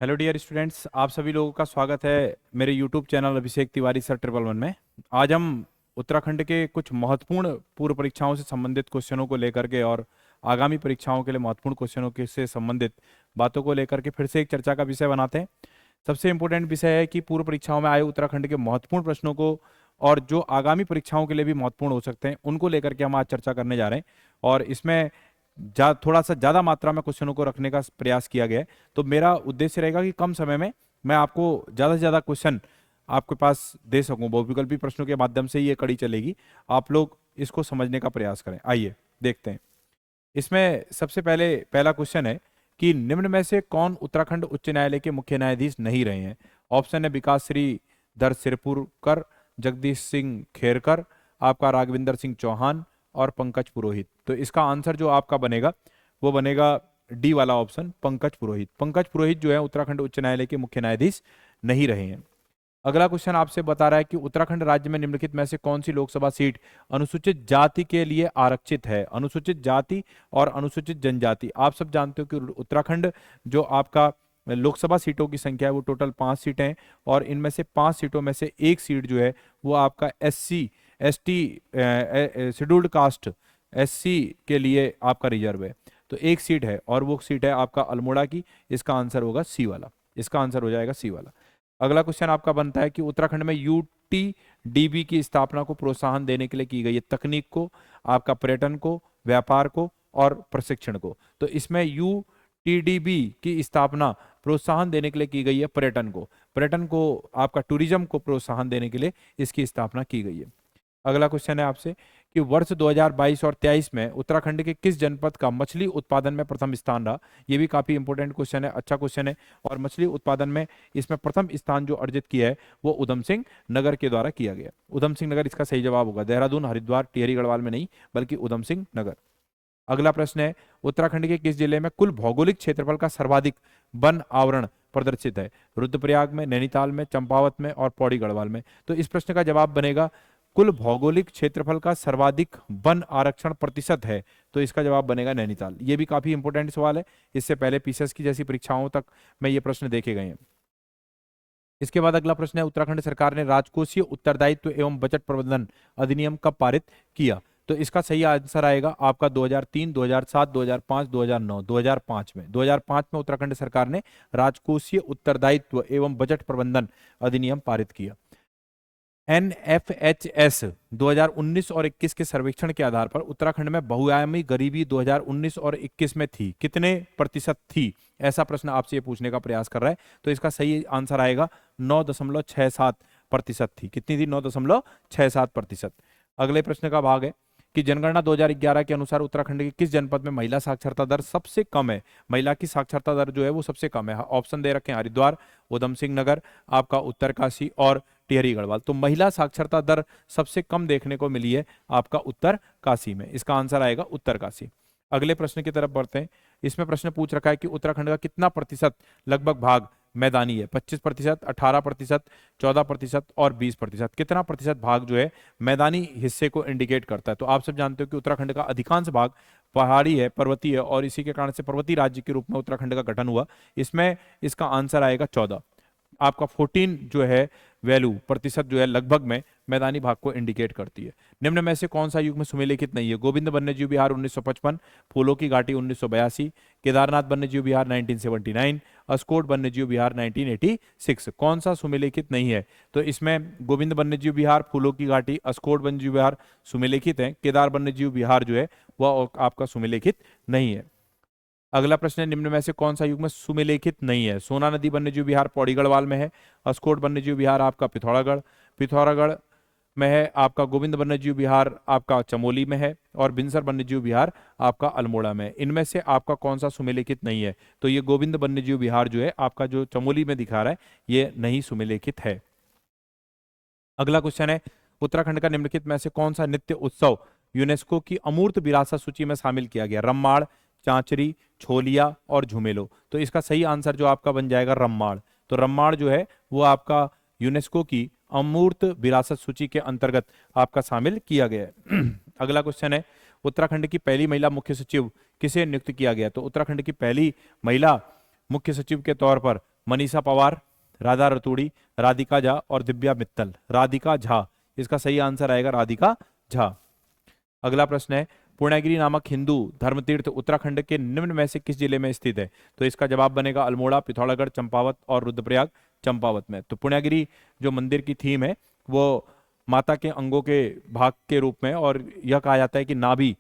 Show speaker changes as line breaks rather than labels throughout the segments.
Hello dear students, आप सभी लोगों का स्वागत है मेरे YouTube channel Abhishek Tiwari sir 111 में। आज हम उत्तराखंड के कुछ महत्वपूर्ण पूर्व परीक्षाओं से संबंधित क्वेश्चनों को लेकर के और आगामी परीक्षाओं के लिए महत्वपूर्ण क्वेश्चनों के से संबंधित बातों को लेकर के फिर से एक चर्चा का विषय बनाते हैं। सबसे इम्पोर्टेंट विषय है कि पूर्व परीक्षाओं में आए उत्तराखंड के महत्वपूर्ण प्रश्नों को और जो आगामी परीक्षाओं के लिए भी महत्वपूर्ण हो सकते हैं उनको लेकर के हम आज चर्चा करने जा रहे हैं। और इसमें थोड़ा सा ज़्यादा मात्रा में क्वेश्चनों को रखने का प्रयास किया गया है। तो मेरा उद्देश्य रहेगा कि कम समय में मैं आपको ज़्यादा से ज़्यादा क्वेश्चन आपके पास दे सकूं। बहुविकल्पी प्रश्नों के माध्यम से ये कड़ी चलेगी। आप लोग इसको समझने का प्रयास करें। आइए देखते हैं। इसमें सबसे पहले पहला क्वेश्चन है कि निम्न में से कौन उत्तराखंड उच्च न्यायालय के मुख्य न्यायाधीश नहीं रहे हैं। ऑप्शन है विकास श्री दर सिरपुरकर, जगदीश सिंह खेरकर, आपका राघविंदर सिंह चौहान और पंकज पुरोहित। तो इसका आंसर जो आपका बनेगा वो बनेगा डी वाला ऑप्शन, पंकज पुरोहित। पंकज पुरोहित जो है उत्तराखंड उच्च न्यायालय के मुख्य न्यायाधीश नहीं रहे हैं। अगला क्वेश्चन आपसे बता रहा है कि उत्तराखंड राज्य में निम्नलिखित में से कौन सी लोकसभा सीट अनुसूचित जाति के लिए आरक्षित है। अनुसूचित जाति और अनुसूचित जनजाति, आप सब जानते हो कि उत्तराखंड जो आपका लोकसभा सीटों की संख्या है वो टोटल 5 सीटें हैं और इनमें से 5 सीटों में से एक सीट जो है वो आपका SC ST scheduled caste SC के लिए आपका रिजर्व है। तो एक सीट है और वो सीट है आपका अल्मोड़ा की। इसका आंसर होगा सी वाला। इसका आंसर हो जाएगा सी वाला। अगला क्वेश्चन आपका बनता है कि उत्तराखंड में UTDB की स्थापना को प्रोत्साहन देने के लिए की गई है तकनीक को, आपका पर्यटन को, व्यापार को और प्रशिक्षण को। तो इसमें UTDB की स्थापना प्रोत्साहन देने के लिए की गई है पर्यटन को आपका टूरिज्म को प्रोत्साहन देने के लिए इसकी स्थापना की गई है। अगला क्वेश्चन है आपसे कि वर्ष 2022 और 23 में उत्तराखंड के किस जनपद का मछली उत्पादन में प्रथम स्थान रहा। ये भी काफी इंपॉर्टेंट क्वेश्चन है, अच्छा क्वेश्चन है। और मछली उत्पादन में इसमें प्रथम स्थान जो अर्जित किया है वो उधम सिंह नगर के द्वारा किया गया। उधम सिंह नगर इसका सही जवाब होगा। देहरादून, हरिद्वार, टिहरी गढ़वाल में नहीं बल्कि उधम सिंह नगर। अगला प्रश्न है उत्तराखंड के किस जिले में कुल भौगोलिक क्षेत्रफल का सर्वाधिक वन आवरण प्रदर्शित है। रुद्रप्रयाग में, नैनीताल में, चंपावत में और पौड़ी गढ़वाल में। तो इस प्रश्न का जवाब बनेगा कुल भौगोलिक क्षेत्रफल का सर्वाधिक वन आरक्षण प्रतिशत है। तो इसका जवाब बनेगा नैनीताल। ये भी काफी इंपॉर्टेंट सवाल है। इससे पहले पीसीएस की जैसी परीक्षाओं तक में ये प्रश्न देखे गए हैं। इसके बाद अगला प्रश्न है उत्तराखंड सरकार ने राजकोषीय उत्तरदायित्व एवं बजट प्रबंधन अधिनियम कब पारित किया। तो इसका सही आंसर आएगा आपका 2003, 2007, 2005, 2009। 2005 में 2005 में उत्तराखंड सरकार ने राजकोषीय उत्तरदायित्व एवं बजट प्रबंधन अधिनियम पारित किया। NFHS 2019 और 21 के सर्वेक्षण के आधार पर उत्तराखंड में बहुआयामी गरीबी 2019 और 21 में थी, कितने प्रतिशत थी। ऐसा प्रश्न आपसे ये पूछने का प्रयास कर रहा है। तो इसका सही आंसर आएगा 9.67% थी। कितनी थी? 9.67%। अगले प्रश्न का भाग है कि जनगणना 2011 के अनुसार उत्तराखंड के किस जनपद में महिला साक्षरता दर सबसे कम है। महिला की साक्षरता दर जो है वो सबसे कम है। ऑप्शन दे रखे हैं हरिद्वार, उधम सिंह नगर, आपका उत्तरकाशी और टिहरी गढ़वाल। तो महिला साक्षरता दर सबसे कम देखने को मिली है आपका उत्तरकाशी में। इसका आंसर आएगा उत्तरकाशी। अगले प्रश्न की तरफ बढ़ते हैं। इसमें प्रश्न पूछ रखा है कि उत्तराखंड का कितना प्रतिशत लगभग भाग मैदानी है। 25%, 18%, 14% और 20%। कितना प्रतिशत भाग जो है मैदानी हिस्से को इंडिकेट करता है। तो आप सब जानते हो कि उत्तराखंड का अधिकांश भाग पहाड़ी है, पर्वतीय है और इसी के कारण से पर्वतीय राज्य के रूप में उत्तराखंड का गठन हुआ। इसमें इसका आंसर आएगा 14। आपका 14 जो है वैल्यू प्रतिशत जो है लगभग में मैदानी भाग को इंडिकेट करती है। निम्न में से कौन सा युग में सुमेलिखित नहीं है। गोविंद वन्यजीव विहार 1955, फूलों की घाटी 1982, केदारनाथ वन्यजीव विहार 1979, अस्कोट वन्यजीव विहार 1986। कौन सा सुमेलिखित नहीं है। तो इसमें गोविंद वन्यजीव विहार, फूलों की घाटी, अस्कोट वन्यजीव विहार सुमेलिखित है। केदार वन्यजीव विहार जो है वह आपका सुमेलिखित नहीं है। अगला प्रश्न है निम्न में से कौन सा युग में सुमेलिखित नहीं है। सोना नदी वन्यजीव विहार पौड़ी गढ़वाल में है। अस्कोट वन्यजीव विहार आपका पिथौरागढ़ में है। आपका गोविंद वन्यजीव विहार आपका चमोली में है और बिनसर वन्यजीव विहार आपका अल्मोड़ा में है। इनमें से आपका कौन सा सुमेलिखित नहीं है। तो ये गोविंद वन्यजीव विहार जो है आपका जो चमोली में दिखा रहा है ये नहीं सुमेलिखित है। अगला क्वेश्चन है उत्तराखंड का निम्नलिखित में से कौन सा नृत्य उत्सव यूनेस्को की अमूर्त विरासत सूची में शामिल किया गया। रम्माड़, चांचरी, छोलिया और झुमेलो। तो इसका सही आंसर जो आपका बन जाएगा रम्माड़। तो रम्माड़ जो है वो आपका यूनेस्को की अमूर्त विरासत सूची के अंतर्गत आपका शामिल किया गया है। अगला क्वेश्चन है उत्तराखंड की पहली महिला मुख्य सचिव किसे नियुक्त किया गया। तो उत्तराखंड की पहली महिला मुख्य सचिव के तौर पर मनीषा पवार, राधा रतूड़ी, राधिका झा और दिव्या मित्तल। राधिका झा, इसका सही आंसर आएगा राधिका झा। अगला प्रश्न है, पूर्णागिरी नामक हिंदू धर्मतीर्थ उत्तराखंड के निम्न में से किस जिले में स्थित है? तो इसका जवाब बनेगा अल्मोड़ा, पिथौरागढ़, चंपावत और रुद्रप्रयाग। चंपावत में। तो पूर्णागिरी जो मंदिर की थीम है वो माता के अंगों के भाग के रूप में, और यह कहा जाता है कि नाभि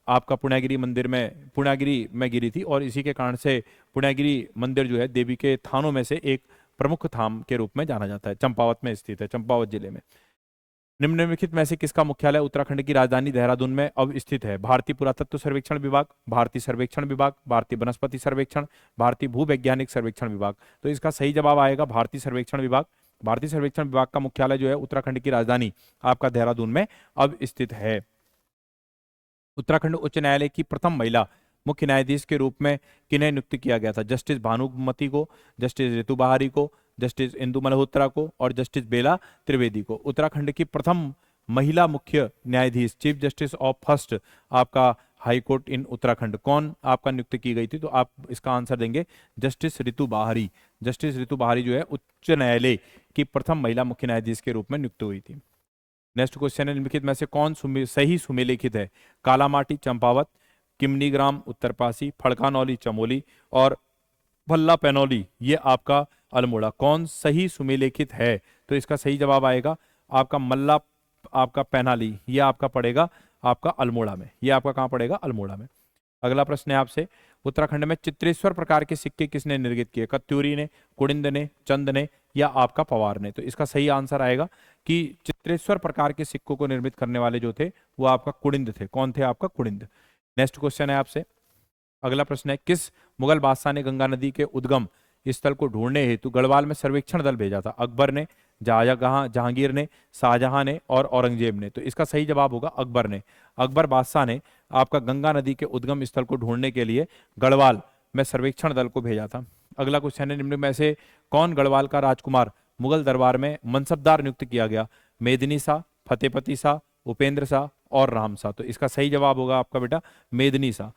आपका पूर्णागिरी मंदिर में, पूर्णागिरी में गिरी थी, और इसी के कारण से पूर्णागिरी मंदिर जो है देवी के थानों में से एक प्रमुख धाम के रूप में जाना जाता है। चंपावत में स्थित है, चंपावत जिले में। निम्नलिखित में से किसका मुख्यालय उत्तराखंड की राजधानी देहरादून में अब स्थित है? भारतीय पुरातत्व सर्वेक्षण विभाग, भारतीय सर्वेक्षण विभाग, भारतीय वनस्पति सर्वेक्षण, भारतीय भूवैज्ञानिक सर्वेक्षण विभाग। तो इसका सही जवाब आएगा भारतीय सर्वेक्षण विभाग। भारतीय सर्वेक्षण विभाग का मुख्यालय जो है उत्तराखंड की राजधानी आपका देहरादून में अब स्थित है। उत्तराखंड उच्च न्यायालय की प्रथम महिला मुख्य न्यायाधीश के रूप में किन्हें नियुक्त किया गया था? जस्टिस भानुमति को, जस्टिस रितु बहारी को, जस्टिस इंदु मल्होत्रा को और जस्टिस बेला त्रिवेदी को। उत्तराखंड की प्रथम महिला मुख्य न्यायाधीश, चीफ जस्टिस ऑफ फर्स्ट आपका हाई कोर्ट इन उत्तराखंड, कौन आपका नियुक्त की गई थी? तो आप इसका आंसर देंगे जस्टिस रितु बहारी। जस्टिस रितु बहारी जो है उच्च न्यायालय की प्रथम महिला मुख्य न्यायाधीश के रूप में नियुक्त हुई थी। नेक्स्ट क्वेश्चन है, निम्नलिखित में से कौन सही सुमेलिखित है? कालामाटी चंपावत, किमनीग्राम उत्तरपासी, फड़कानौली चमोली और भल्ला पैनौली ये आपका अल्मोड़ा। कौन सही सुमेलिखित है? तो इसका सही जवाब आएगा आपका मल्ला आपका पैनाली, ये आपका पड़ेगा आपका अल्मोड़ा में। ये आपका कहाँ पड़ेगा? अल्मोड़ा में। अगला प्रश्न है आपसे, उत्तराखंड में चित्रेश्वर प्रकार के सिक्के किसने निर्मित किए? कत्यूरी ने, कुड़िंद ने, चंद ने या आपका पवार ने? तो इसका सही आंसर आएगा कि चित्रेश्वर प्रकार के सिक्कों को निर्मित करने वाले जो थे वो आपका कुड़िंद थे। कौन थे? आपका कुड़िंद। नेक्स्ट क्वेश्चन है आपसे, अगला प्रश्न है, किस मुगल बादशाह ने गंगा नदी के उद्गम स्थल को ढूंढने हेतु गढ़वाल में सर्वेक्षण दल भेजा था? अकबर ने, जहांगीर ने, शाहजहां ने और औरंगजेब ने? तो इसका सही जवाब होगा अकबर ने। अकबर बादशाह ने आपका गंगा नदी के उद्गम स्थल को ढूंढने के लिए गढ़वाल में सर्वेक्षण दल को भेजा था। अगला क्वेश्चन है, निम्न में से कौन गढ़वाल का राजकुमार मुगल दरबार में मनसबदार नियुक्त किया गया? मेदिनी शाह, फतेहपति शाह, उपेंद्र शाह और राम शाह? तो इसका सही जवाब होगा आपका बेटा मेदिनी शाह।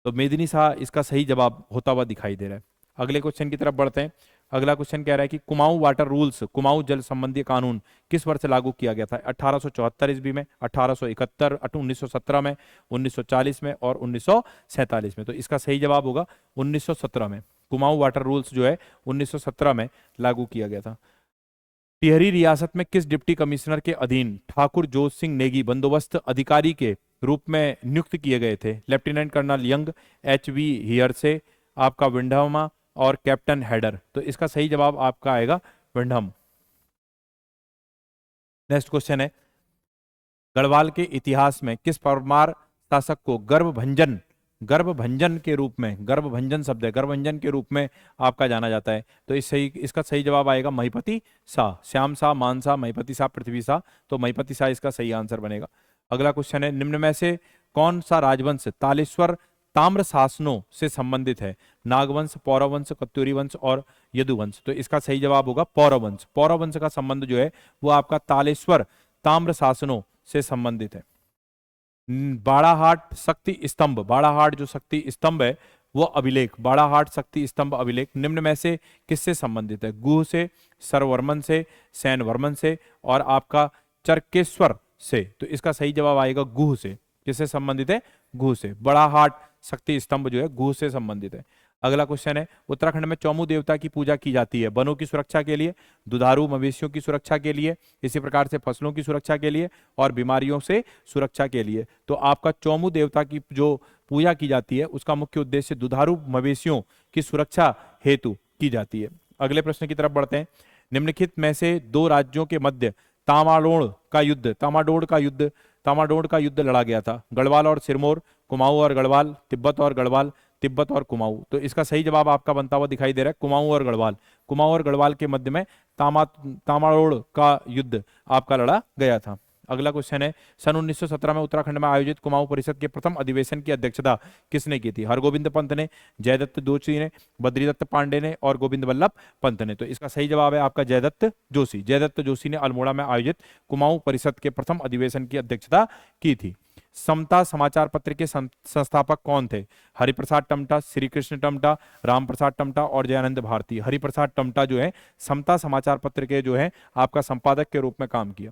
तो मेदिनी शाह इसका सही जवाब होता हुआ दिखाई दे रहा है। अगले क्वेश्चन की तरफ बढ़ते हैं। अगला क्वेश्चन कह रहा है कि कुमाऊं वाटर रूल्स, कुमाऊं जल संबंधी कानून किस वर्ष लागू किया गया था? 1874 ईस्वी में, 1871, 1917 में, 1940 में और 1947 में? तो इसका सही जवाब होगा 1917 में। कुमाऊं वाटर रूल्स जो है 1917 में लागू किया गया था। टिहरी रियासत में किस डिप्टी कमिश्नर के अधीन ठाकुर जोत सिंह नेगी बंदोबस्त अधिकारी के रूप में नियुक्त किए गए थे? Lieutenant colonel Young, HV Hearsey, आपका विंडहमा और कैप्टन हैडर? तो इसका सही जवाब आपका आएगा विंडहम। नेक्स्ट क्वेश्चन है, गढ़वाल के इतिहास में किस परमार शासक को गर्भभंजन के रूप में, गर्भभंजन शब्द है, गर्भभंजन के रूप में आपका जाना जाता है? तो इसका सही जवाब आएगा महिपति शाह। श्याम शाह, मान शाह, महिपति शाह, पृथ्वी शाह। तो महिपति शाह इसका सही आंसर बनेगा। अगला क्वेश्चन है, निम्न में से कौन सा राजवंश तालेश्वर ताम्र शासनों से संबंधित है? नागवंश, पौरवंश, कत्यूरी वंश और यदुवंश? तो इसका सही जवाब होगा पौरवंश। पौरवंश का संबंध जो है वो आपका तालेश्वर ताम्र शासनों से संबंधित है। बाड़ाहाट शक्ति स्तंभ, बाड़ाहाट जो शक्ति स्तंभ है वो अभिलेख, बाड़ाहाट शक्ति स्तंभ अभिलेख निम्न में से किससे संबंधित है? गुह से, सरवर्मन से, सैनवर्मन से और आपका चरकेश्वर से? तो इसका सही जवाब आएगा गुह से। किससे संबंधित है? गुह से। बड़ाहाट शक्ति स्तंभ जो है गुह से संबंधित है। अगला क्वेश्चन है, उत्तराखंड में चौमू देवता की पूजा की जाती है वनों की सुरक्षा के लिए, दुधारू मवेशियों की सुरक्षा के लिए, इसी प्रकार से फसलों की सुरक्षा के लिए और बीमारियों से सुरक्षा के लिए। तो आपका चौमू देवता की जो पूजा की जाती है उसका मुख्य उद्देश्य दुधारू मवेशियों की सुरक्षा हेतु की जाती है। अगले प्रश्न की तरफ बढ़ते हैं। निम्नलिखित में से दो राज्यों के मध्य तामाडोर का युद्ध लड़ा गया था? गढ़वाल और सिरमौर, कुमाऊं और गढ़वाल, तिब्बत और गढ़वाल, तिब्बत और कुमाऊं? तो इसका सही जवाब आपका बनता हुआ दिखाई दे रहा है कुमाऊं और गढ़वाल। कुमाऊं और गढ़वाल के मध्य में तामाडोर का युद्ध आपका लड़ा गया था। अगला क्वेश्चन है, सन 1917 में उत्तराखंड में आयोजित कुमाऊं परिषद के प्रथम अधिवेशन की अध्यक्षता किसने की थी? हरगोविंद पंत ने, जयदत्त जोशी ने, बद्रीदत्त पांडे ने और गोविंद वल्लभ पंत ने? तो इसका सही जवाब है आपका जयदत्त जोशी। जयदत्त जोशी ने अल्मोड़ा में आयोजित कुमाऊं परिषद के प्रथम अधिवेशन की अध्यक्षता की थी। समता समाचार पत्र के संस्थापक कौन थे? हरिप्रसाद टमटा, श्री कृष्ण टमटा, राम प्रसाद टमटा और जयानंद भारती। हरिप्रसाद टमटा जो है समता समाचार पत्र के जो है आपका संपादक के रूप में काम किया।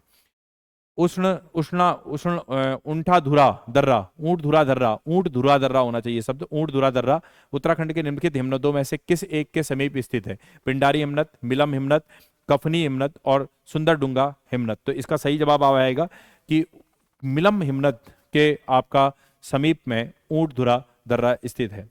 उष्ण उष्णा उष्ण ऊंठा धुरा दर्रा, ऊंट धुरा दर्रा, ऊंट धुरा दर्रा होना चाहिए शब्द, ऊंट धुरा दर्रा उत्तराखंड के निम्नलिखित हिमनदों में से किस एक के समीप स्थित है? पिंडारी हिमनद, मिलम हिमनद, कफनी हिमनद और सुंदरडुंगा हिमनद। तो इसका सही जवाब आएगा कि मिलम हिमनद के आपका समीप में ऊंट धुरा दर्रा स्थित है।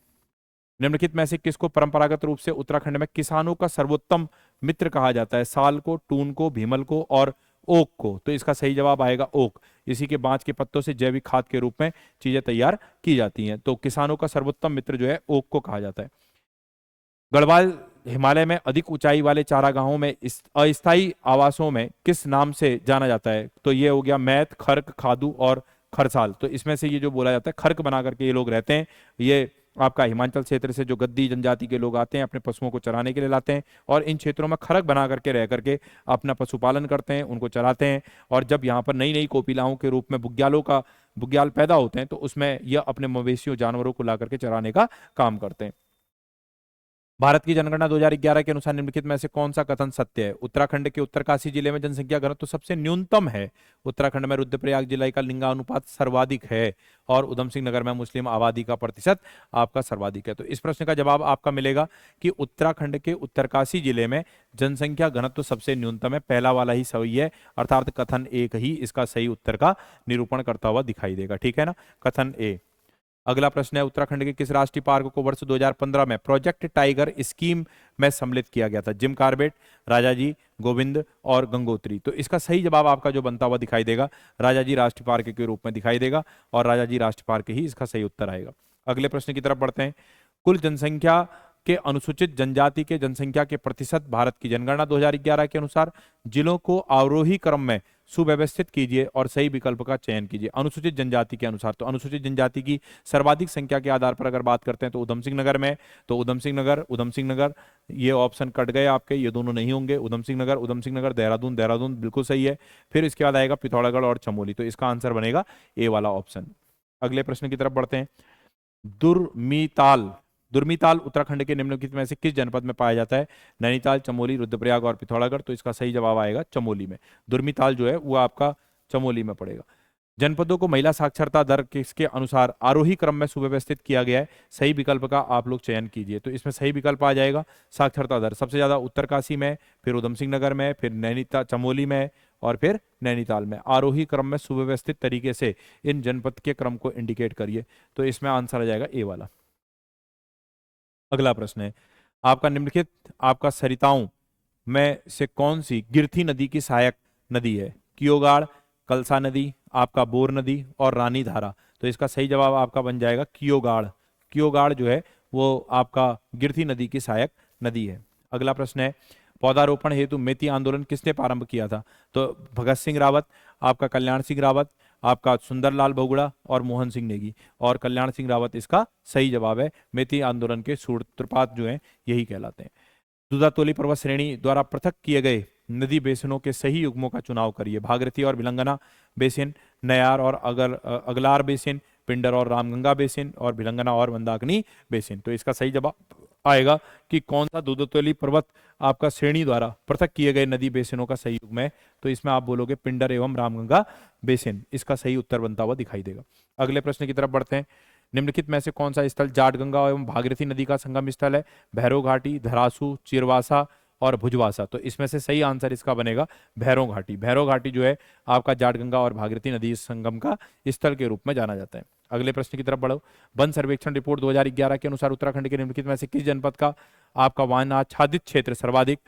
निम्नलिखित में से किसको परंपरागत रूप से उत्तराखंड में किसानों का सर्वोत्तम मित्र कहा जाता है? साल को, टून को, भीमल को और ओक को। तो इसका सही जवाब आएगा ओक। इसी के बांज के पत्तों से जैविक खाद के रूप में चीजें तैयार की जाती हैं। तो किसानों का सर्वोत्तम मित्र जो है ओक को कहा जाता है। गढ़वाल हिमालय में अधिक ऊंचाई वाले चारागाहों में अस्थायी आवासों में किस नाम से जाना जाता है? तो ये हो गया मैत, खर्क, खादू और खरसाल। तो इसमें से ये जो बोला जाता है खर्क बना करके ये लोग रहते हैं। ये आपका हिमाचल क्षेत्र से जो गद्दी जनजाति के लोग आते हैं अपने पशुओं को चराने के लिए लाते हैं और इन क्षेत्रों में खरक बना करके रह करके अपना पशुपालन करते हैं, उनको चराते हैं। और जब यहाँ पर नई नई कोपिलाओं के रूप में बुग्याल पैदा होते हैं तो उसमें यह अपने मवेशियों जानवरों को ला करके चराने का काम करते हैं। भारत की जनगणना 2011 के अनुसार निम्नलिखित में से कौन सा कथन सत्य है? उत्तराखंड के उत्तरकाशी जिले में जनसंख्या घनत्व तो सबसे न्यूनतम है। उत्तराखंड में रुद्रप्रयाग जिले का लिंगानुपात सर्वाधिक है और उधम सिंह नगर में मुस्लिम आबादी का प्रतिशत आपका सर्वाधिक है। तो इस प्रश्न का जवाब आपका मिलेगा कि उत्तराखंड के उत्तरकाशी जिले में जनसंख्या घनत्व तो सबसे न्यूनतम है। पहला वाला ही सही है, अर्थात कथन एक ही इसका सही उत्तर का निरूपण करता हुआ दिखाई देगा। ठीक है ना, कथन ए। अगला प्रश्न है उत्तराखंड के किस राष्ट्रीय पार्क को वर्ष 2015 में प्रोजेक्ट टाइगर स्कीम में सम्मिलित किया गया था? जिम कार्बेट, राजाजी, गोविंद और गंगोत्री। तो इसका सही जवाब आपका जो बनता हुआ दिखाई देगा राजाजी राष्ट्रीय पार्क के रूप में दिखाई देगा और राजाजी राष्ट्रीय पार्क ही इसका सही उत्तर आएगा। अगले प्रश्न की तरफ बढ़ते हैं। कुल जनसंख्या के अनुसूचित जनजाति के जनसंख्या के प्रतिशत भारत की जनगणना 2011 के अनुसार जिलों को आरोही क्रम में सुव्यवस्थित कीजिए और सही विकल्प का चयन कीजिए। अनुसूचित जनजाति के अनुसार, तो अनुसूचित जनजाति की सर्वाधिक संख्या के आधार पर अगर बात करते हैं तो उधम सिंह नगर में, तो उधम सिंह नगर ये ऑप्शन कट गए आपके, ये दोनों नहीं होंगे। उधम सिंह नगर, देहरादून बिल्कुल सही है। फिर इसके बाद आएगा पिथौरागढ़ और चमोली, तो इसका आंसर बनेगा ए वाला ऑप्शन। अगले प्रश्न की तरफ बढ़ते हैं। दुर्मीताल उत्तराखंड के निम्नलिखित में से किस जनपद में पाया जाता है? नैनीताल, चमोली, रुद्रप्रयाग और पिथौरागढ़। तो इसका सही जवाब आएगा चमोली में। दुर्मीताल जो है वो आपका चमोली में पड़ेगा। जनपदों को महिला साक्षरता दर किसके अनुसार आरोही क्रम में सुव्यवस्थित किया गया है? सही विकल्प का आप लोग चयन कीजिए। तो इसमें सही विकल्प आ जाएगा साक्षरता दर सबसे ज्यादा उत्तरकाशी में, फिर उधम सिंह नगर में, फिर नैनीताल, चमोली में और फिर नैनीताल में। आरोही क्रम में सुव्यवस्थित तरीके से इन जनपद के क्रम को इंडिकेट करिए। तो इसमें आंसर आ जाएगा ए वाला। अगला प्रश्न है आपका निम्नलिखित आपका सरिताओं में से कौन सी गिरथी नदी की सहायक नदी है? कियोगाड़, कलसा नदी, आपका बोर नदी और रानी धारा। तो इसका सही जवाब आपका बन जाएगा कियोगाड़। कियोगाड़ जो है वो आपका गिरथी नदी की सहायक नदी है। अगला प्रश्न है पौधारोपण हेतु मेती आंदोलन किसने प्रारंभ किया था? तो भगत सिंह रावत, आपका कल्याण सिंह रावत, आपका सुंदरलाल बहुगुणा और मोहन सिंह नेगी। और कल्याण सिंह रावत इसका सही जवाब है। मेती आंदोलन के सूत्रपात जो हैं यही कहलाते हैं। दूधातोली पर्वत श्रेणी द्वारा पृथक किए गए नदी बेसिनों के सही युग्मों का चुनाव करिए। भागीरथी और भिलंगना बेसिन, नयार और अगलार बेसिन, पिंडर और रामगंगा बेसिन और भिलंगना और मंदाकिनी बेसिन। तो इसका सही जवाब आएगा कि कौन सा दूधातोली पर्वत आपका श्रेणी द्वारा पृथक किए गए नदी बेसिनों का सही युग्म है? तो इसमें आप बोलोगे पिंडर एवं रामगंगा बेसिन। इसका सही उत्तर बनता हुआ दिखाई देगा। अगले प्रश्न की तरफ बढ़ते हैं। निम्नलिखित में से कौन सा स्थल जाटगंगा एवं भागीरथी नदी का संगम स्थल है? भैरव घाटी, धरासू, चिरवासा और भुजवासा। तो इसमें से सही आंसर इसका बनेगा भैरव घाटी। भैरव घाटी जो है आपका जाटगंगा और भागीरथी नदी संगम का स्थल के रूप में जाना जाता है। अगले प्रश्न की तरफ बढ़ो। वन सर्वेक्षण रिपोर्ट 2011 के अनुसार उत्तराखंड के निम्नलिखित में से किस जनपद का आपका वन आच्छादित क्षेत्र सर्वाधिक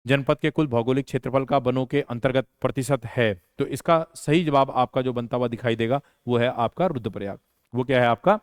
जनपद के कुल भौगोलिक क्षेत्रफल का वनों के अंतर्गत प्रतिशत है? तो इसका सही जवाब आपका जो बनता हुआ दिखाई देगा वो है आपका रुद्रप्रयाग। वो क्या है आपका?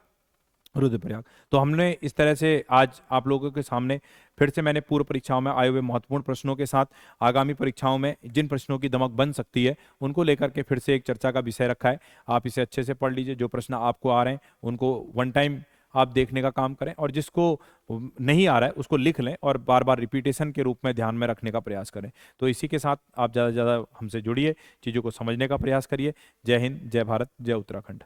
रुद्रप्रयाग। तो हमने इस तरह से आज आप लोगों के सामने फिर से मैंने पूर्व परीक्षाओं में आए हुए महत्वपूर्ण प्रश्नों के साथ आगामी परीक्षाओं में जिन प्रश्नों की दमक बन सकती है उनको लेकर के फिर से एक चर्चा का विषय रखा है। आप इसे अच्छे से पढ़ लीजिए। जो प्रश्न आपको आ रहे हैं उनको वन टाइम आप देखने का काम करें, और जिसको नहीं आ रहा है उसको लिख लें और बार बार रिपीटेशन के रूप में ध्यान में रखने का प्रयास करें। तो इसी के साथ आप ज़्यादा से ज़्यादा हमसे जुड़िए, चीज़ों को समझने का प्रयास करिए। जय हिंद, जय भारत, जय उत्तराखंड।